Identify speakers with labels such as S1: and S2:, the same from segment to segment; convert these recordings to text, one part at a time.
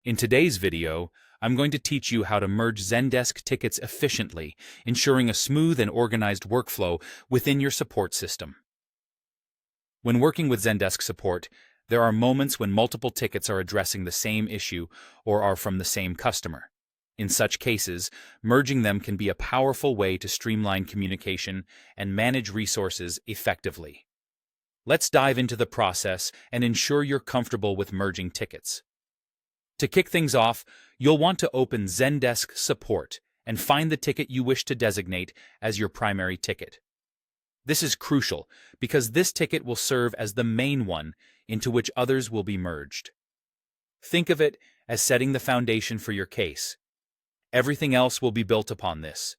S1: In today's video, I'm going to teach you how to merge Zendesk tickets efficiently, ensuring a smooth and organized workflow within your support system. When working with Zendesk support, there are moments when multiple tickets are addressing the same issue or are from the same customer. In such cases, merging them can be a powerful way to streamline communication and manage resources effectively. Let's dive into the process and ensure you're comfortable with merging tickets. To kick things off, you'll want to open Zendesk Support and find the ticket you wish to designate as your primary ticket. This is crucial because this ticket will serve as the main one into which others will be merged. Think of it as setting the foundation for your case. Everything else will be built upon this.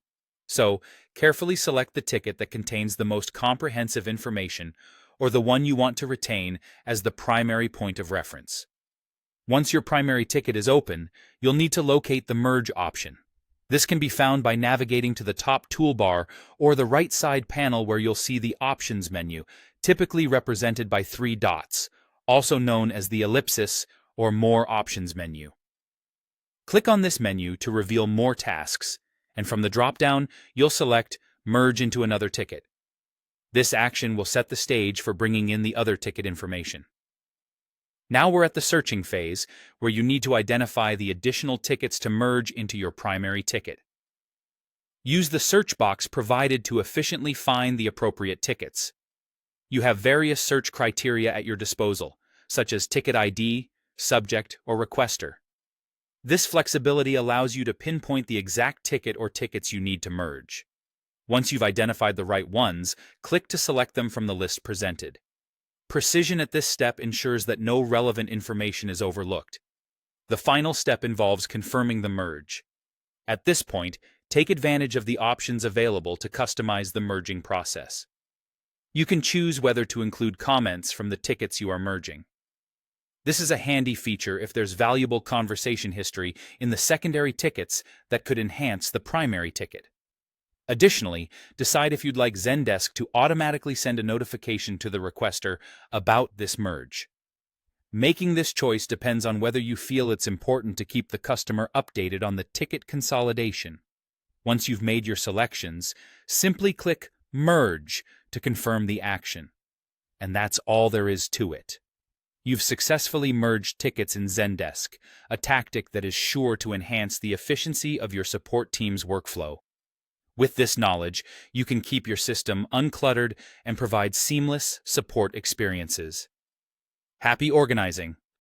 S1: So, carefully select the ticket that contains the most comprehensive information or the one you want to retain as the primary point of reference. Once your primary ticket is open, you'll need to locate the Merge option. This can be found by navigating to the top toolbar or the right side panel where you'll see the Options menu, typically represented by 3 dots, also known as the ellipsis or More Options menu. Click on this menu to reveal more tasks, and from the drop-down, you'll select Merge into another ticket. This action will set the stage for bringing in the other ticket information. Now we're at the searching phase, where you need to identify the additional tickets to merge into your primary ticket. Use the search box provided to efficiently find the appropriate tickets. You have various search criteria at your disposal, such as ticket ID, subject, or requester. This flexibility allows you to pinpoint the exact ticket or tickets you need to merge. Once you've identified the right ones, click to select them from the list presented. Precision at this step ensures that no relevant information is overlooked. The final step involves confirming the merge. At this point, take advantage of the options available to customize the merging process. You can choose whether to include comments from the tickets you are merging. This is a handy feature if there's valuable conversation history in the secondary tickets that could enhance the primary ticket. Additionally, decide if you'd like Zendesk to automatically send a notification to the requester about this merge. Making this choice depends on whether you feel it's important to keep the customer updated on the ticket consolidation. Once you've made your selections, simply click Merge to confirm the action. And that's all there is to it. You've successfully merged tickets in Zendesk, a tactic that is sure to enhance the efficiency of your support team's workflow. With this knowledge, you can keep your system uncluttered and provide seamless support experiences. Happy organizing!